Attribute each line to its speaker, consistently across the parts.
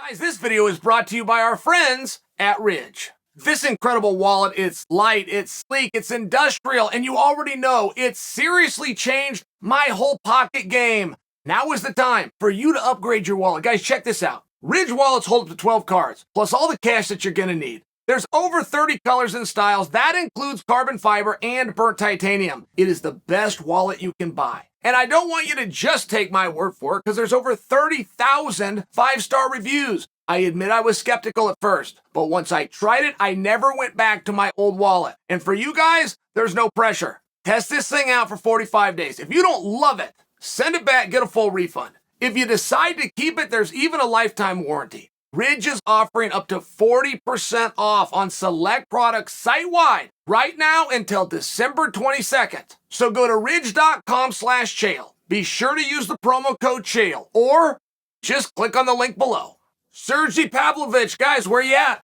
Speaker 1: Guys, this video is brought to you by our friends at Ridge. This incredible wallet, it's light, it's sleek, it's industrial, and you already know it's seriously changed my whole pocket game. Now is the time for you to upgrade your wallet. Guys, check this out. Ridge wallets hold up to 12 cards, plus all the cash that you're gonna need. There's over 30 colors and styles. That includes carbon fiber and burnt titanium. It is the best wallet you can buy. And I don't want you to just take my word for it, because there's over 30,000 five-star reviews. I admit I was skeptical at first, but once I tried it, I never went back to my old wallet. And for you guys, there's no pressure. Test this thing out for 45 days. If you don't love it, send it back, get a full refund. If you decide to keep it, there's even a lifetime warranty. Ridge is offering up to 40% off on select products site-wide right now until December 22nd. So go to ridge.com/Chael. Be sure to use the promo code Chael, or just click on the link below. Sergei Pavlovich, guys, where you at?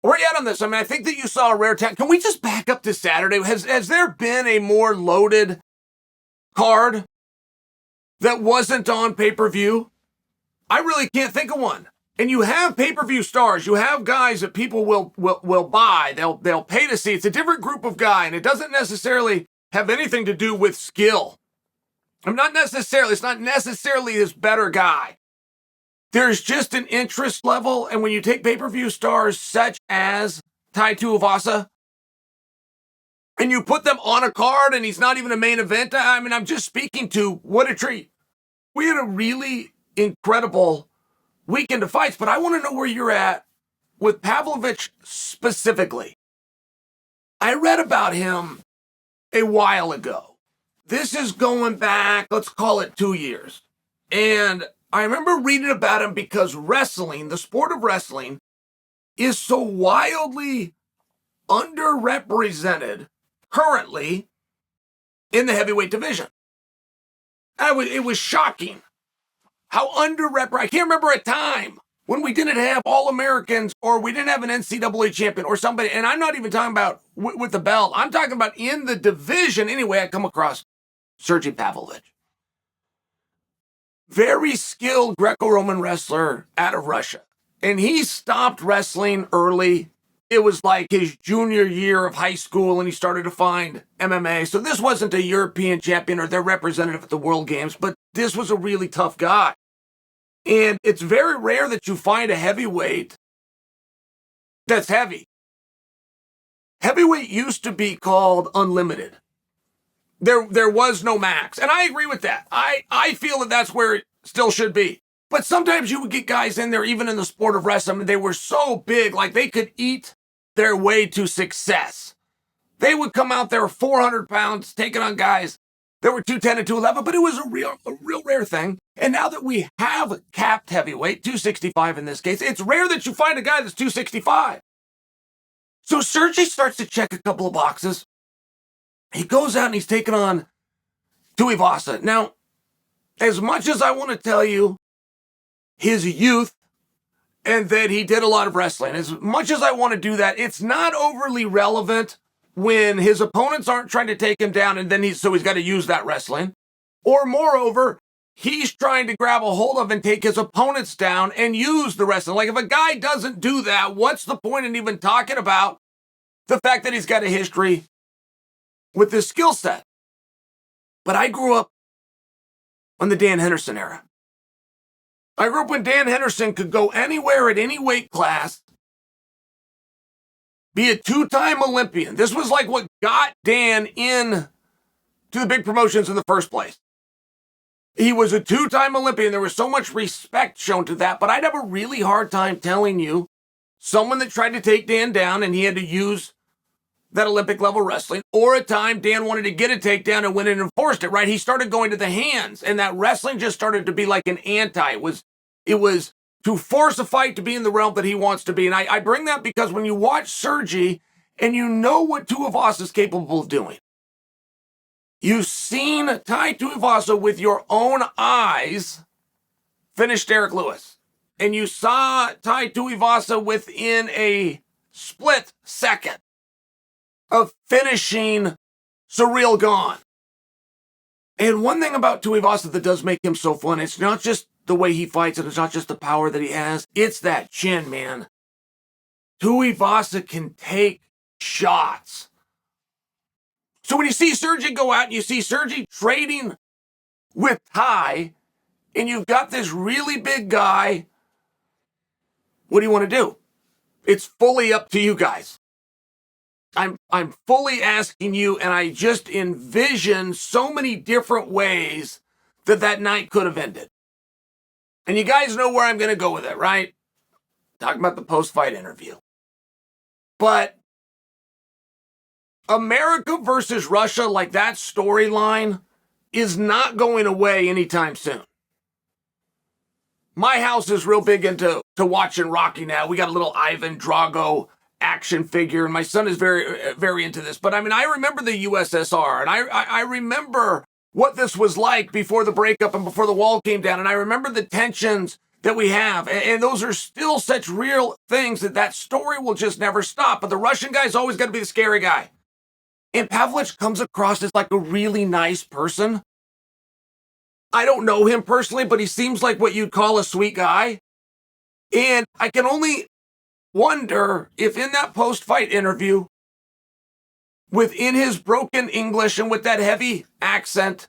Speaker 1: Where you at on this? I mean, I think that you saw a rare tag. Can we just back up to Saturday? Has there been a more loaded card that wasn't on pay-per-view? I really can't think of one. And you have pay-per-view stars. You have guys that people will buy. They'll pay to see. It's a different group of guy, and it doesn't necessarily have anything to do with skill. It's not necessarily this better guy. There's just an interest level, and when you take pay-per-view stars such as Tai Tuivasa, and you put them on a card, and he's not even a main event, I mean, I'm just speaking to what a treat. We had a really incredible weekend of fights, but I want to know where you're at with Pavlovich specifically. I read about him a while ago. This is going back, let's call it 2 years. And I remember reading about him because wrestling, the sport of wrestling, is so wildly underrepresented currently in the heavyweight division. It was shocking how underrepresented. I can't remember a time when we didn't have All-Americans, or we didn't have an NCAA champion or somebody. And I'm not even talking about with the belt. I'm talking about in the division. Anyway, I come across Sergei Pavlovich. Very skilled Greco-Roman wrestler out of Russia. And he stopped wrestling early. It was like his junior year of high school, and he started to find MMA. So this wasn't a European champion or their representative at the World Games, but this was a really tough guy. And it's very rare that you find a heavyweight that's heavy. Heavyweight used to be called unlimited. There was no max. And I agree with that. I feel that that's where it still should be. But sometimes you would get guys in there, even in the sport of wrestling, and they were so big, like they could eat their way to success. They would come out there 400 pounds, taking on guys that were 210 and 211, but it was a real rare thing. And now that we have capped heavyweight, 265 in this case, it's rare that you find a guy that's 265. So Sergei starts to check a couple of boxes. He goes out and he's taking on Tuivasa. Now, as much as I want to tell you his youth and that he did a lot of wrestling, as much as I want to do that, it's not overly relevant when his opponents aren't trying to take him down, and then he's got to use that wrestling. Or moreover, he's trying to grab a hold of and take his opponents down and use the wrestling. Like, if a guy doesn't do that, what's the point in even talking about the fact that he's got a history with this skill set? But I grew up on the Dan Henderson era. I grew up when Dan Henderson could go anywhere at any weight class, be a two-time Olympian. This was like what got Dan in to the big promotions in the first place. He was a two-time Olympian. There was so much respect shown to that, but I'd have a really hard time telling you someone that tried to take Dan down and he had to use that Olympic level wrestling, or a time Dan wanted to get a takedown and went in and enforced it, right? He started going to the hands, and that wrestling just started to be like an anti. It was to force a fight to be in the realm that he wants to be. And I bring that because when you watch Sergei and you know what Tuivasa is capable of doing, you've seen Tai Tuivasa with your own eyes finish Derek Lewis. And you saw Tai Tuivasa within a split second of finishing Ciryl Gane. And one thing about Tuivasa that does make him so fun, it's not just the way he fights, and it's not just the power that he has. It's that chin, man. Tuivasa can take shots. So when you see Sergei go out and you see Sergei trading with Tai, and you've got this really big guy, what do you want to do? It's fully up to you guys. I'm fully asking you, and I just envision so many different ways that night could have ended. And you guys know where I'm going to go with it, right? Talking about the post-fight interview. But America versus Russia, like that storyline, is not going away anytime soon. My house is real big into watching Rocky now. We got a little Ivan Drago action figure, and my son is very, very into this. But I mean, I remember the USSR, and I remember what this was like before the breakup and before the wall came down, and I remember the tensions that we have, and those are still such real things that story will just never stop. But the Russian guy's always got to be the scary guy. And Pavlovich comes across as like a really nice person. I don't know him personally, but he seems like what you'd call a sweet guy. And I can only wonder if in that post-fight interview, within his broken English and with that heavy accent,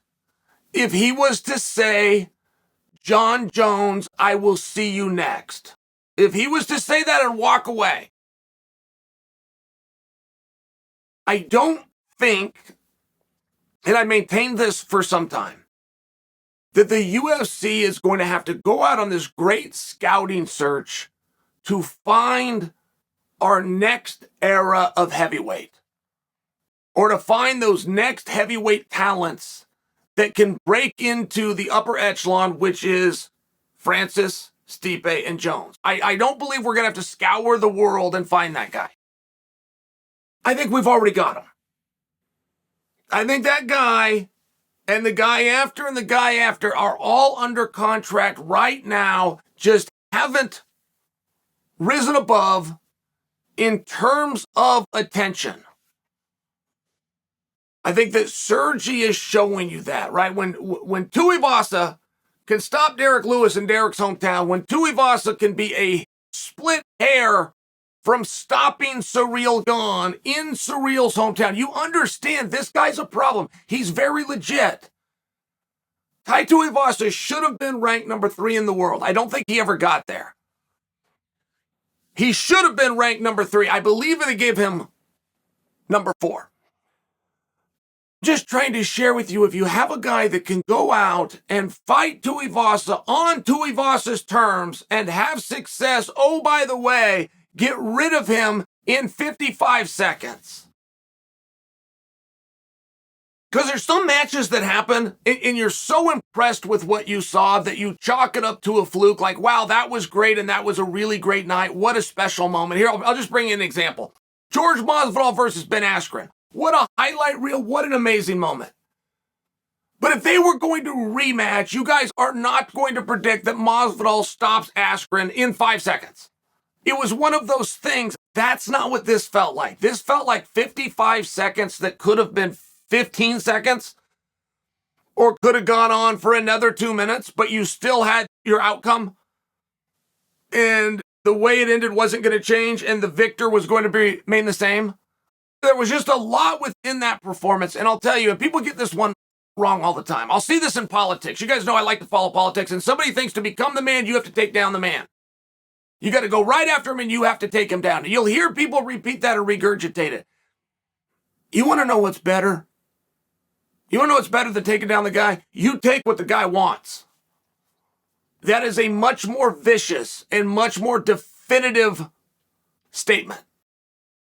Speaker 1: if he was to say, Jon Jones, I will see you next. If he was to say that and walk away, I don't think, and I maintained this for some time, that the UFC is going to have to go out on this great scouting search to find our next era of heavyweight, or to find those next heavyweight talents that can break into the upper echelon, which is Francis, Stipe, and Jones. I don't believe we're going to have to scour the world and find that guy. I think we've already got him. I think that guy and the guy after and the guy after are all under contract right now, just haven't risen above in terms of attention. I think that Sergei is showing you that, right? When Tuivasa can stop Derek Lewis in Derek's hometown, when Tuivasa can be a split hair from stopping Ciryl Gane in Ciryl's hometown, you understand this guy's a problem. He's very legit. Tai Tuivasa should have been ranked number 3 in the world. I don't think he ever got there. He should have been ranked number 3. I believe they gave him number 4. Just trying to share with you, if you have a guy that can go out and fight Tuivasa on Tuivasa's terms and have success, oh, by the way, get rid of him in 55 seconds. Because there's some matches that happen and you're so impressed with what you saw that you chalk it up to a fluke, like, wow, that was great and that was a really great night. What a special moment. Here, I'll just bring you an example. George Masvidal versus Ben Askren. What a highlight reel. What an amazing moment. But if they were going to rematch, you guys are not going to predict that Masvidal stops Askren in 5 seconds. It was one of those things. That's not what this felt like. This felt like 55 seconds that could have been 15 seconds or could have gone on for another 2 minutes, but you still had your outcome. And the way it ended wasn't going to change and the victor was going to remain the same. There was just a lot within that performance. And I'll tell you, and people get this one wrong all the time. I'll see this in politics. You guys know I like to follow politics. And somebody thinks to become the man, you have to take down the man. You got to go right after him and you have to take him down. You'll hear people repeat that or regurgitate it. You want to know what's better? You want to know what's better than taking down the guy? You take what the guy wants. That is a much more vicious and much more definitive statement.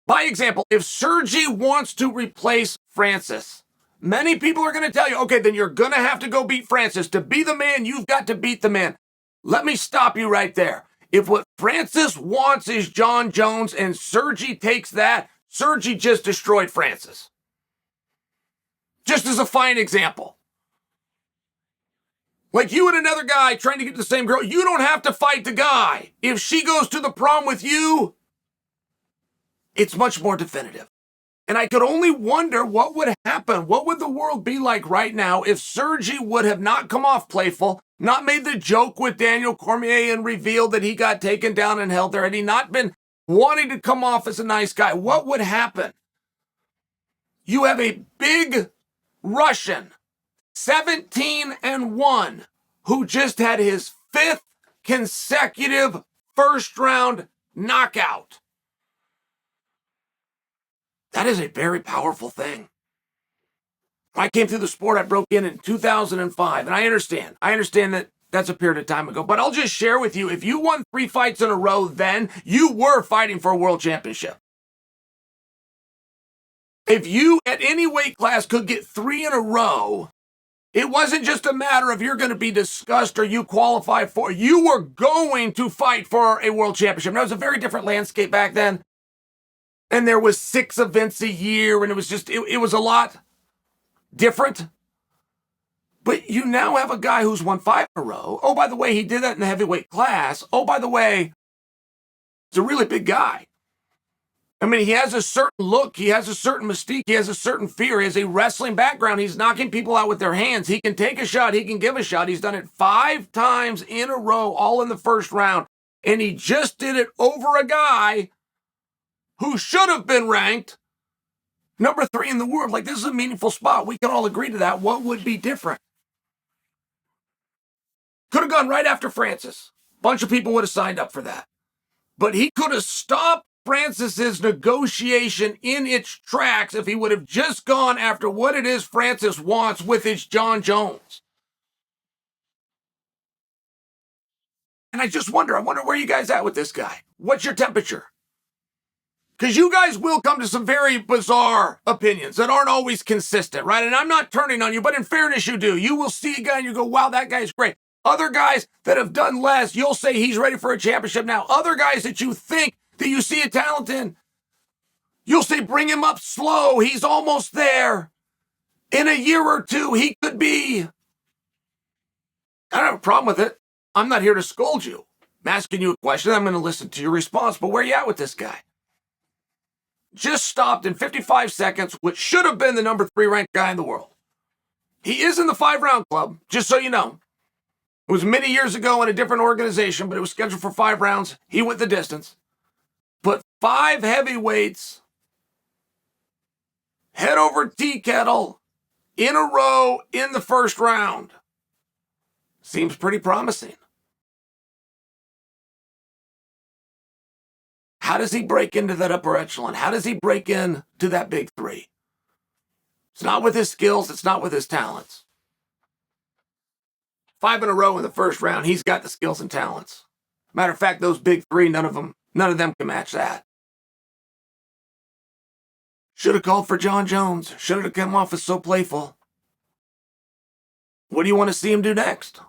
Speaker 1: By example, if Sergei wants to replace Francis, many people are going to tell you, okay, then you're going to have to go beat Francis. To be the man, you've got to beat the man. Let me stop you right there. If what Francis wants is Jon Jones and Sergei takes that, Sergei just destroyed Francis. Just as a fine example. Like you and another guy trying to get the same girl, you don't have to fight the guy. If she goes to the prom with you, it's much more definitive. And I could only wonder what would happen. What would the world be like right now if Sergei would have not come off playful, not made the joke with Daniel Cormier and revealed that he got taken down and held there, had he not been wanting to come off as a nice guy? What would happen? You have a big Russian, 17-1, who just had his 5th consecutive first-round knockout. That is a very powerful thing. When I came through the sport, I broke in 2005, and I understand that that's a period of time ago, but I'll just share with you, if you won 3 fights in a row then, you were fighting for a world championship. If you, at any weight class, could get 3 in a row, it wasn't just a matter of you're going to be discussed or you qualify for, you were going to fight for a world championship. Now, it was a very different landscape back then. And there was 6 events a year, and it was just, it was a lot different. But you now have a guy who's won 5 in a row. Oh, by the way, he did that in the heavyweight class. Oh, by the way, he's a really big guy. I mean, he has a certain look. He has a certain mystique. He has a certain fear. He has a wrestling background. He's knocking people out with their hands. He can take a shot. He can give a shot. He's done it 5 times in a row, all in the first round. And he just did it over a guy who should have been ranked number 3 in the world. Like, this is a meaningful spot. We can all agree to that. What would be different? Could have gone right after Francis. A bunch of people would have signed up for that. But he could have stopped Francis's negotiation in its tracks if he would have just gone after what it is Francis wants with his Jon Jones. And I wonder where you guys at with this guy. What's your temperature? Because you guys will come to some very bizarre opinions that aren't always consistent, right? And I'm not turning on you, but in fairness, you do. You will see a guy and you go, wow, that guy's great. Other guys that have done less, you'll say he's ready for a championship now. Other guys that you think that you see a talent in, you'll say bring him up slow. He's almost there. In a year or 2, he could be. I don't have a problem with it. I'm not here to scold you. I'm asking you a question. I'm going to listen to your response. But where are you at with this guy? Just stopped in 55 seconds, which should have been the number 3 ranked guy in the world. He is in the 5-round club, just so you know. It was many years ago in a different organization, but it was scheduled for 5 rounds. He went the distance. But 5 heavyweights, head over tea kettle, in a row in the first round. Seems pretty promising. How does he break into that upper echelon? How does he break into that big 3? It's not with his skills. It's not with his talents. 5 in a row in the first round. He's got the skills and talents. Matter of fact, those big 3, none of them can match that. Should have called for Jon Jones. Should have come off as so playful. What do you want to see him do next?